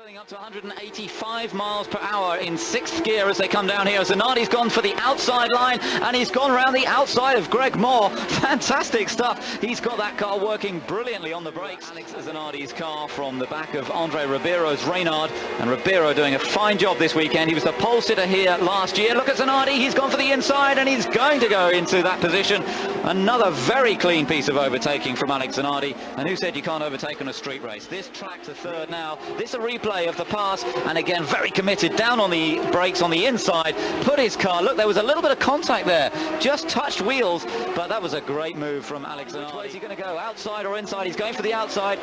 Getting up to 185 miles per hour in 6th gear as they come down here. Zanardi's gone for the outside line and he's gone around the outside of Greg Moore. Fantastic stuff. He's got that car working brilliantly on the brakes. Alex Zanardi's car from the back of Andre Ribeiro's Reynard, and Ribeiro doing a fine job this weekend. He was the pole sitter here last year. Look at Zanardi. He's gone for the inside and he's going to go into that position. Another very clean piece of overtaking from Alex Zanardi. And who said you can't overtake on a street race? This track to third now. This a replay of the pass, and again very committed, down on the brakes on the inside, put his car, look, there was a little bit of contact there, just touched wheels, but that was a great move from Alex Zanardi. Which way is he going to go, outside or inside? He's going for the outside.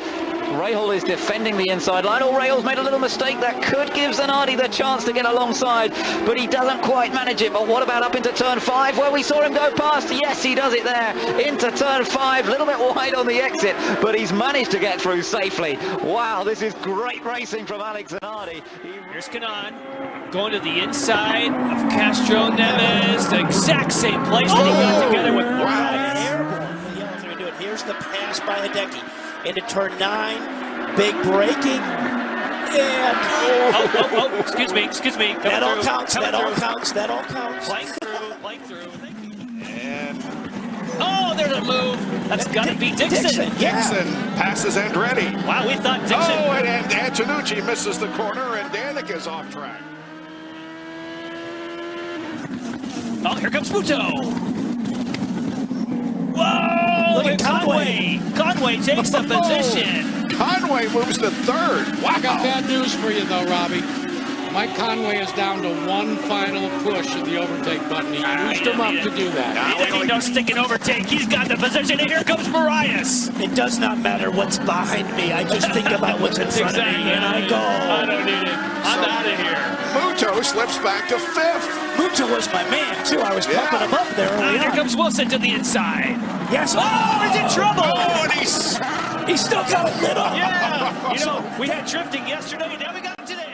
Rahal is defending the inside line. Oh, Rahal's made a little mistake that could give Zanardi the chance to get alongside, but he doesn't quite manage it. But what about up into turn 5 where we saw him go past? Yes, he does it there into turn 5, a little bit wide on the exit, but he's managed to get through safely. Wow, this is great racing from Alex Zanardi. Here's Kanan going to the inside of Castro Neves, the exact same place that he got together with Airborne. Here's the pass by Hideki into turn 9, big braking, and oh, excuse me. That all counts. Playing through. And oh, there's a move. That's got to be Dixon. Dixon passes Andretti. Wow, we thought Dixon. Oh, and Antonucci misses the corner, and Danik is off track. Oh, here comes Muto. Whoa! Look at Conway. Conway takes the position. Conway moves to third. Wow. I got bad news for you, though, Robbie. Mike Conway is down to one final push of the overtake button. He used him up to do that. He doesn't need no stick and overtake. He's got the position, and here comes Marias. It does not matter what's behind me. I just think about what's in front of me, and I go. I don't need it. I'm out of here. Muto slips back to 5th. Muto was my man, too. I was pumping him up there. And here comes Wilson to the inside. Yes. Oh, he's in trouble. Oh, and he's still got it lit up. Yeah. We had drifting yesterday, and now we got it today.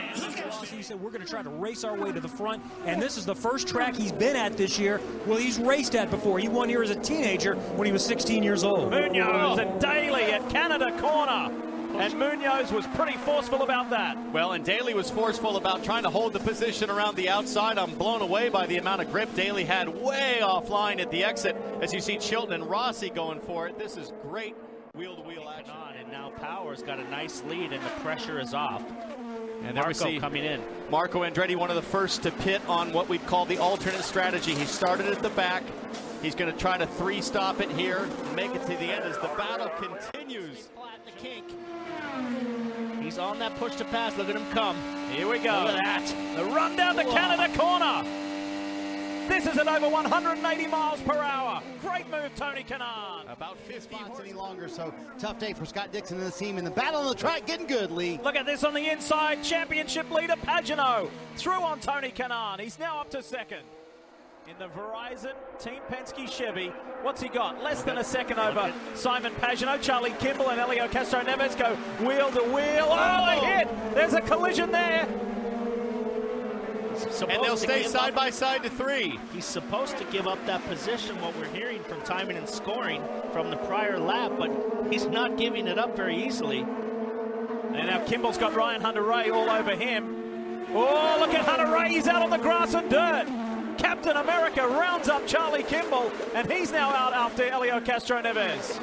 He said, we're going to try to race our way to the front, and this is the first track he's been at this year. Well, he's raced at before. He won here as a teenager when he was 16 years old. Munoz and Daly at Canada corner. And Munoz was pretty forceful about that. Well, and Daly was forceful about trying to hold the position around the outside. I'm blown away by the amount of grip Daly had way offline at the exit. As you see Chilton and Rossi going for it. This is great wheel-to-wheel action. And now Power's got a nice lead, and the pressure is off. And there we see coming in. Marco Andretti, one of the first to pit on what we'd call the alternate strategy. He started at the back. He's going to try to 3-stop it here and make it to the end as the battle continues. Flatten the kink. He's on that push to pass. Look at him come. Here we go. Look at that. The run down the Canada corner. This is at over 180 miles per hour. Great move, Tony Kanaan. About 50 spots any longer, so tough day for Scott Dixon and the team. In the battle on the track, getting good, Lee. Look at this on the inside. Championship leader Pagano through on Tony Kanaan. He's now up to second. In the Verizon Team Penske Chevy, what's he got? Less than a second over Simon Pagano. Charlie Kimball and Elio Castro Neves go wheel to wheel. Oh, they hit! There's a collision there. And they'll stay side by side to 3. He's supposed to give up that position, what we're hearing from timing and scoring from the prior lap, but he's not giving it up very easily. And now Kimball's got Ryan Hunter-Ray all over him. Oh, look at Hunter-Ray. He's out on the grass and dirt. Captain America rounds up Charlie Kimball, and he's now out after Elio Castro Neves.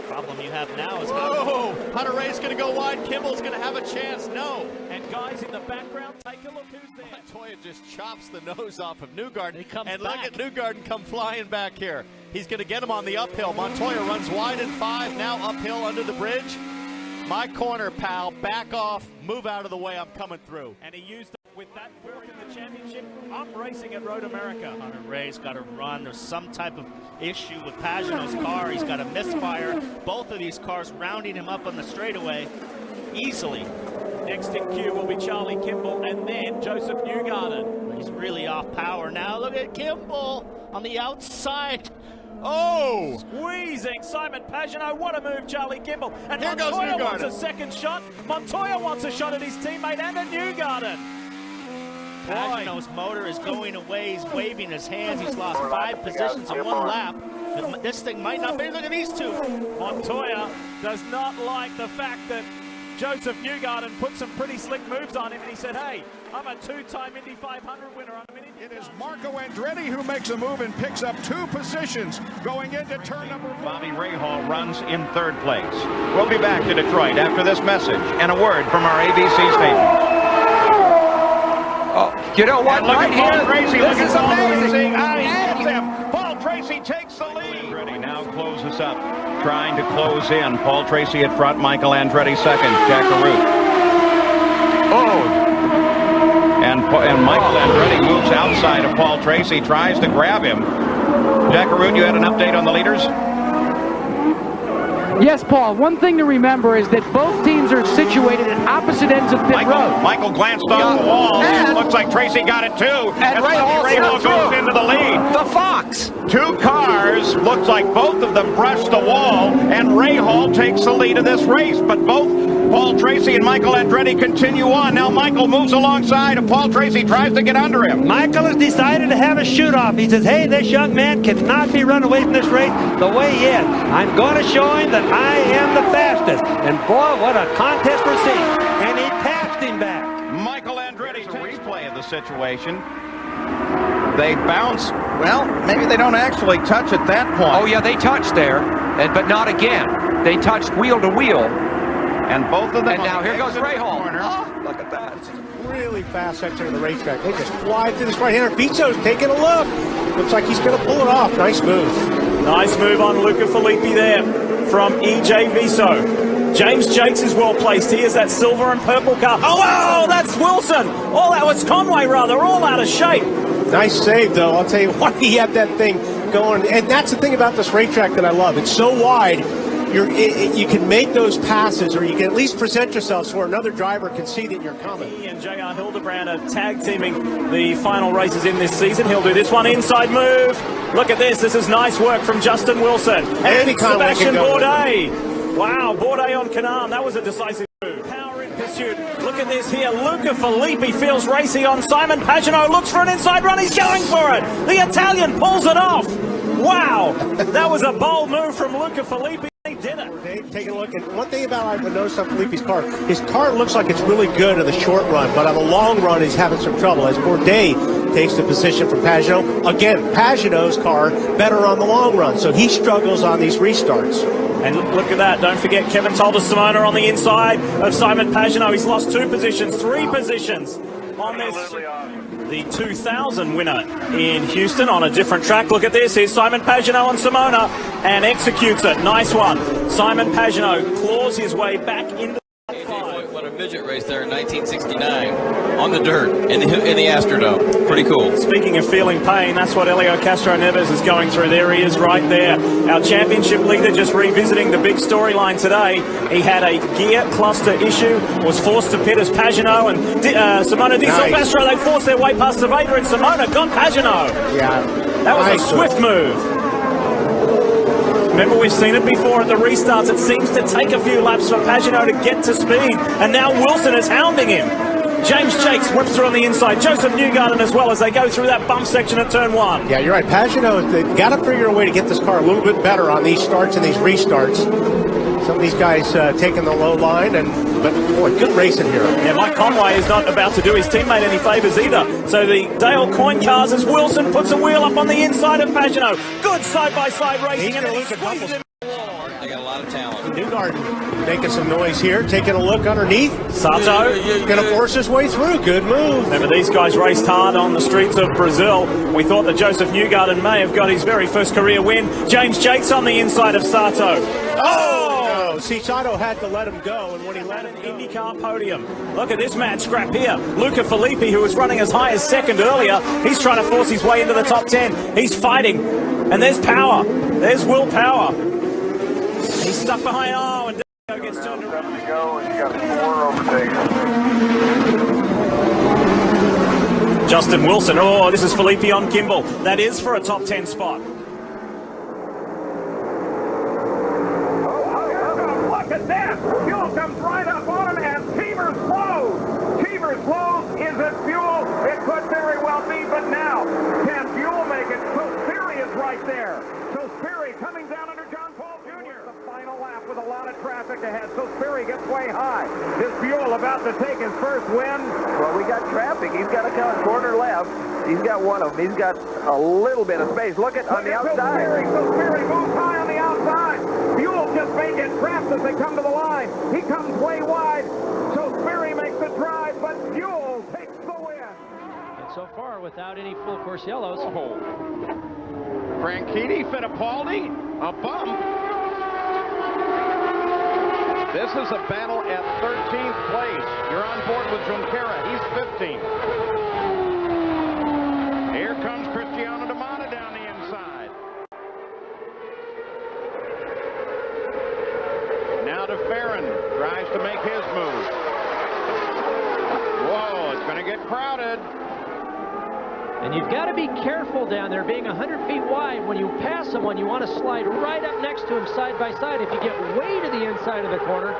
Problem you have now is Hunter-Ray's going to go wide. Kimball's going to have a chance. No. And guys in the background, take a look who's there. Montoya just chops the nose off of Newgarden. And look at Newgarden come flying back here. He's going to get him on the uphill. Montoya runs wide in 5, now uphill under the bridge. My corner, pal. Back off. Move out of the way. I'm coming through. And he used it with that walk in the championship. I'm racing at Road America. Hunter-Ray's got to run. There's some type of issue with Pagano's car. He's got a misfire. Both of these cars rounding him up on the straightaway easily. Next in queue will be Charlie Kimball and then Joseph Newgarden. He's really off power now. Look at Kimball on the outside. Oh! Squeezing Simon Pagano. What a move, Charlie Kimball. And here Montoya goes wants a second shot. Montoya wants a shot at his teammate and at Newgarden. Pagano's motor is going away. He's waving his hands. He's lost 5 positions in 1 lap. This thing might not be. Look at these two. Montoya does not like the fact that Joseph Newgarden put some pretty slick moves on him, and he said, hey, I'm a two-time Indy 500 winner. I'm an Indy. It is Marco Andretti who makes a move and picks up 2 positions going into turn number 4. Bobby Rahal runs in 3rd place. We'll be back to Detroit after this message and a word from our ABC station. Oh, you know what? Look right at Paul here, Tracy. this is amazing. He hits him. Paul Tracy takes the lead. Andretti now closes up, trying to close in. Paul Tracy at front, Michael Andretti second, Jack Arute. Oh. And Michael Andretti moves outside of Paul Tracy, tries to grab him. Jack Arute, you had an update on the leaders? Yes, Paul. One thing to remember is that both teams are situated at opposite ends of pit road. Michael glanced off the wall. It looks like Tracy got it too. And Rahal goes into the lead. The Fox. 2 cars, looks like both of them brushed the wall, and Rahal takes the lead of this race. But both Paul Tracy and Michael Andretti continue on. Now Michael moves alongside, and Paul Tracy tries to get under him. Michael has decided to have a shoot-off. He says, hey, this young man cannot be run away from this race the way he is. I'm going to show him that I am the fastest. And boy, what a contest we're seeing. And he passed him back. Michael Andretti takes a replay of the situation. They bounce. Well, maybe they don't actually touch at that point. Oh, yeah, they touched there, but not again. They touched wheel to wheel. And both of them. And now here goes Rahal. Oh, look at that. Really fast section of the racetrack. They just fly through this right-hander. Vito's taking a look. Looks like he's going to pull it off. Nice move. Nice move on Luca Filippi there from EJ Viso. James Jakes is well placed. He is that silver and purple car. Oh, wow, that's Wilson. Oh, that was Conway, rather, all out of shape. Nice save, though. I'll tell you what, he had that thing going. And that's the thing about this racetrack that I love. It's so wide. You can make those passes, or you can at least present yourself so another driver can see that you're coming. He and J.R. Hildebrand are tag teaming the final races in this season. He'll do this one inside move. Look at this. This is nice work from Justin Wilson. And Sebastian Bourdais. Wow, Bourdais on Canaan. That was a decisive move. Power in pursuit. Look at this here. Luca Filippi feels racy on Simon Pagenaud. Looks for an inside run. He's going for it. The Italian pulls it off. Wow. That was a bold move from Luca Filippi. He did it. Take a look. And one thing about I noticed on Filippi's car, his car looks like it's really good in the short run, but on the long run, he's having some trouble. As Bourdais takes the position from Pagenaud. Again, Pagenaud's car better on the long run, so he struggles on these restarts. And look at that. Don't forget Kevin Tolder-Simona on the inside of Simon Pagenaud. He's lost 2 positions, 3 positions on this. The 2000 winner in Houston on a different track. Look at this. Here's Simon Pagenaud on Simona and executes it. Nice one. Simon Pagenaud claws his way back into the top 5. What a midget race there in 1969 on the dirt in the Astrodome. Pretty cool. Speaking of feeling pain, that's what Helio Castro Neves is going through. There he is right there. Our championship leader just revisiting the big storyline today. He had a gear cluster issue, was forced to pit as Pagenaud and Simona Di Silvestro. They forced their way past Cerveda, and Simona got Pagenaud. Yeah. That was a swift move. Remember, we've seen it before at the restarts. It seems to take a few laps for Pagenaud to get to speed, and now Wilson is hounding him. James Jakes whips through on the inside. Joseph Newgarden as well as they go through that bump section at turn 1. Yeah, you're right. Pagenaud, they've got to figure a way to get this car a little bit better on these starts and these restarts. Some of these guys taking the low line, but boy, good racing here. Yeah, Mike Conway is not about to do his teammate any favours either. So the Dale Coyne cars as Wilson puts a wheel up on the inside of Pagenaud. Good side-by-side racing, and he squeezes him. They got a lot of talent. Newgarden making some noise here, taking a look underneath. Sato going to force his way through. Good move. Remember, these guys raced hard on the streets of Brazil. We thought that Joseph Newgarden may have got his very first career win. James Jakes on the inside of Sato. Oh! See, Sato had to let him go, and when he let him go. IndyCar podium. Look at this mad scrap here. Luca Filippi, who was running as high as second earlier, he's trying to force his way into the top 10. He's fighting, and there's power. There's Will Power. He's stuck behind. Oh, and Dino gets turned around. To go, and you got 4 overtakes. Justin Wilson. Oh, this is Filippi on Kimball. That is for a top 10 spot. Look at that! Fuel comes right up on him, and Cheevers blows. Cheevers blows. Is it fuel? It could very well be, but now can fuel make it? So Sperry is right there. So Sperry coming down under John Paul Jr. The final lap. with a lot of traffic ahead, so Sperry gets way high. Is Buell about to take his first win? Well, we got traffic. He's got to come corner left. He's got one of them. He's got a little bit of space. Look at on the outside. So Sperry moves high on the outside. Buell just may get trapped as they come to the line. He comes way wide, so Sperry makes the drive, but Buell takes the win. And so far, without any full course yellows. Oh. Franchitti, Fittipaldi, a bump. This is a battle at 13th place. You're on board with Junqueira. He's 15th. Here comes Cristiano D'Amata down the inside. Now to Farron. Tries to make his move. Whoa, it's going to get crowded. And you've got to be careful down there, being 100 feet wide. When you pass someone, you want to slide right up next to him side by side. If you get way to the inside of the corner,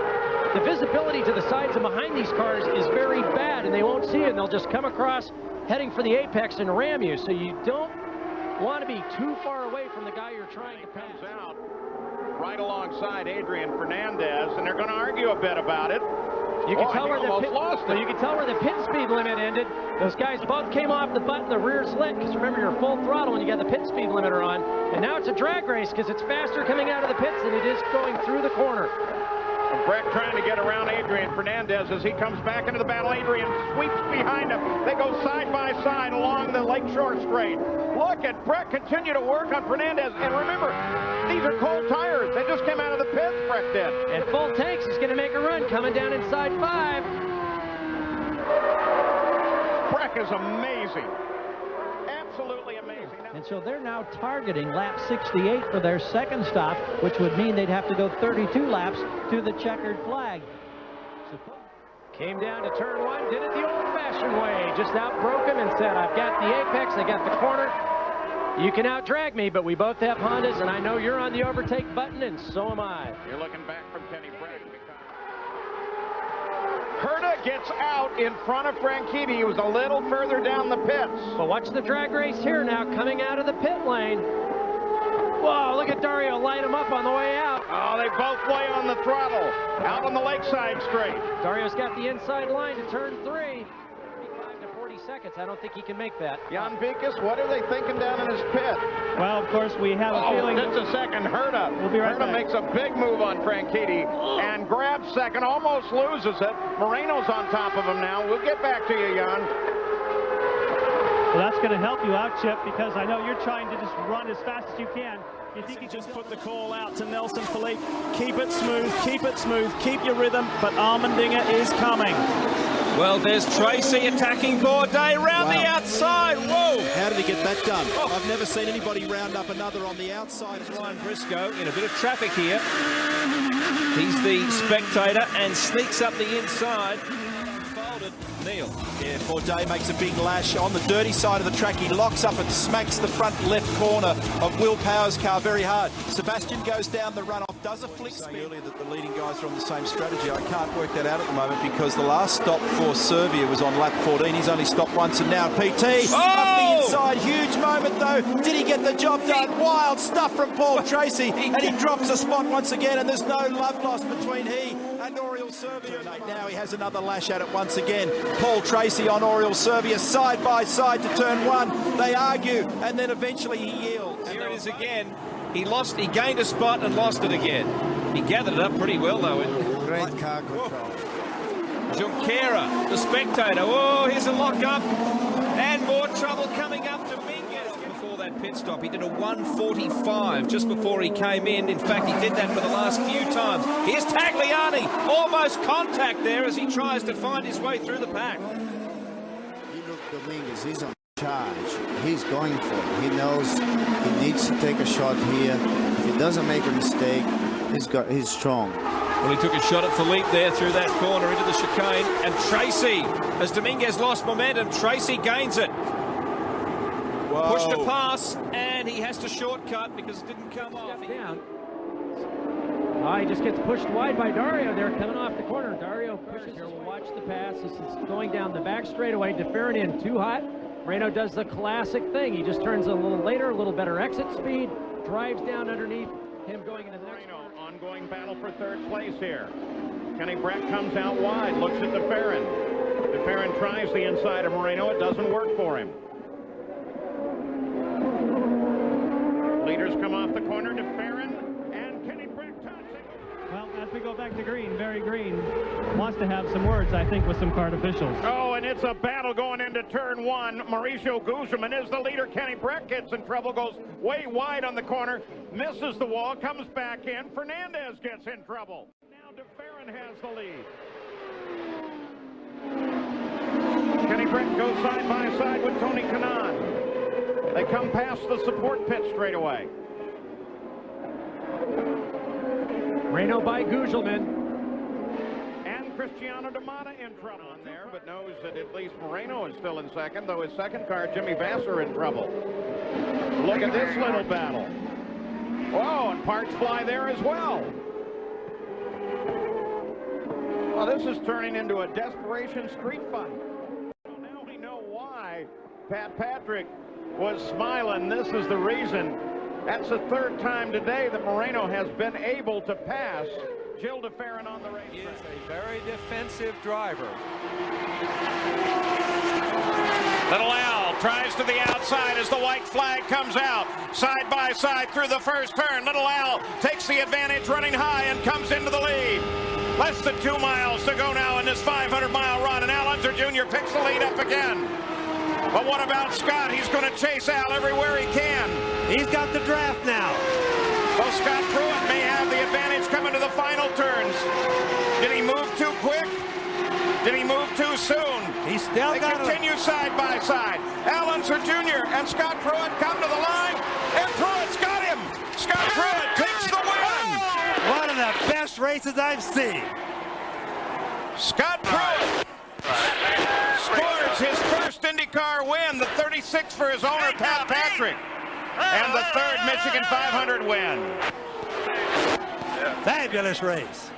the visibility to the sides and behind these cars is very bad, and they won't see it, and they'll just come across heading for the apex and ram you. So you don't want to be too far away from the guy you're trying to pass. Comes out right alongside Adrian Fernandez, and they're going to argue a bit about it. You can tell where the pit speed limit ended. Those guys both came off the button, the rear's lit, because remember, you're full throttle when you got the pit speed limiter on. And now it's a drag race because it's faster coming out of the pits than it is going through the corner. Breck trying to get around Adrian Fernandez as he comes back into the battle. Adrian sweeps behind him. They go side by side along the Lakeshore Straight. Look at Breck continue to work on Fernandez. And remember, these are cold tires. They just came out of the pits, Breck did. And full tanks, he's going to make a run coming down inside 5. Breck is amazing. Absolutely amazing. And so they're now targeting lap 68 for their second stop, which would mean they'd have to go 32 laps to the checkered flag. Came down to turn 1, did it the old-fashioned way. Just outbroke him and said, I've got the apex, I got the corner. You can out-drag me, but we both have Hondas, and I know you're on the overtake button, and so am I. You're looking back from Kenny Breck. Herta gets out in front of Franchitti. He was a little further down the pits. But watch the drag race here now, coming out of the pit lane. Whoa, look at Dario light him up on the way out. Oh, they both lay on the throttle, out on the Lakeside Straight. Dario's got the inside line to turn 3. 35 to 40 seconds. I don't think he can make that. Jan Bikas, what are they thinking down in his pit? Well, of course, we have a feeling. Just a second, Herta. We'll be right Herta back. makes a big move on Franchitti and grabs second, almost loses it. Moreno's on top of him now. We'll get back to you, Jan. Well, that's going to help you out, Chip, because I know you're trying to just run as fast as you can. You think you just put the call out to Nelson Philippe. Keep it smooth, keep your rhythm, but Armendinger is coming. Well, there's Tracy attacking Bourdais round the outside. Whoa! How did he get that done? I've never seen anybody round up another on the outside. Ryan Briscoe in a bit of traffic here. He's the spectator and sneaks up the inside. Folded. Neil. Yeah, Bourdais makes a big lash on the dirty side of the track. He locks up and smacks the front left corner of Will Power's car very hard. Sebastian goes down the runoff, does a flick spin. Earlier that the leading guys are on the same strategy. I can't work that out at the moment because the last stop for Serbia was on lap 14. He's only stopped once, and now PT up the inside. Huge moment though. Did he get the job done? Wild stuff from Paul Tracy, and he drops a spot once again, and there's no love lost between he and Oriol Serbia. Now he has another lash at it once again. Paul Tracy on Oriol Serbia, side by side to turn 1. They argue, and then eventually he yields. Here it is again. He gained a spot and lost it again. He gathered it up pretty well, though. Great car control. Junqueira, the spectator. Oh, here's a lock-up. And more trouble coming up to Dominguez. Before that pit stop, he did a 1:45 just before he came in. In fact, he did that for the last few times. Here's Tagliani. Almost contact there as he tries to find his way through the pack. You look, Dominguez, he's on charge. He's going for it. He knows he needs to take a shot here. If he doesn't make a mistake, he's strong. Well, he took a shot at Philippe there through that corner into the chicane. And Tracy, as Dominguez lost momentum, Tracy gains it. Whoa. Pushed to pass, and he has to shortcut because it didn't come off. Down. Oh, he just gets pushed wide by Dario there coming off the corner. Dario pushes here. We'll watch the pass. This is going down the back straightaway. DeFerrin in too hot. Moreno does the classic thing. He just turns a little later, a little better exit speed, drives down underneath him going into the next corner. Ongoing battle for third place here. Kenny Breck comes out wide, looks at DeFerrin. DeFerrin tries the inside of Moreno. It doesn't work for him. Leaders come off the corner. DeFerrin and Kenny Breck touch. Well, as we go back to Green, Barry Green wants to have some words, I think, with some card officials. Oh, and it's a battle going into turn one. Mauricio Guzman is the leader. Kenny Breck gets in trouble, goes way wide on the corner, misses the wall, comes back in. Fernandez gets in trouble. Now DeFerrin has the lead. Kenny Breck goes side by side with Tony Kanaan. They come past the support pit straight away. Moreno by Gugelman. And Cristiano Damata in trouble on there, but knows that at least Moreno is still in second, though his second car, Jimmy Vasser, in trouble. Look at this little battle. Whoa, and parts fly there as well. Well, this is turning into a desperation street fight. Now we know why Pat Patrick was smiling. This is the reason. That's the third time today that Moreno has been able to pass Gil DeFerrin on the racetrack. He is a very defensive driver. Little Al tries to the outside as the white flag comes out. Side by side through the first turn. Little Al takes the advantage running high and comes into the lead. Less than 2 miles to go now in this 500-mile run, and Al Unser Jr. picks the lead up again. But what about Scott? He's going to chase Al everywhere he can. He's got the draft now. Well, Scott Pruitt may have the advantage coming to the final turns. Did he move too quick? Did he move too soon? He's still got it. They continue side by side. Al Unser Jr. and Scott Pruitt come to the line, and Pruitt's got him. Scott Pruitt takes the win. One of the best races I've seen. Scott Pruitt scores his first IndyCar win, the 36th for his owner, Pat Patrick, and the third Michigan 500 win. Fabulous race.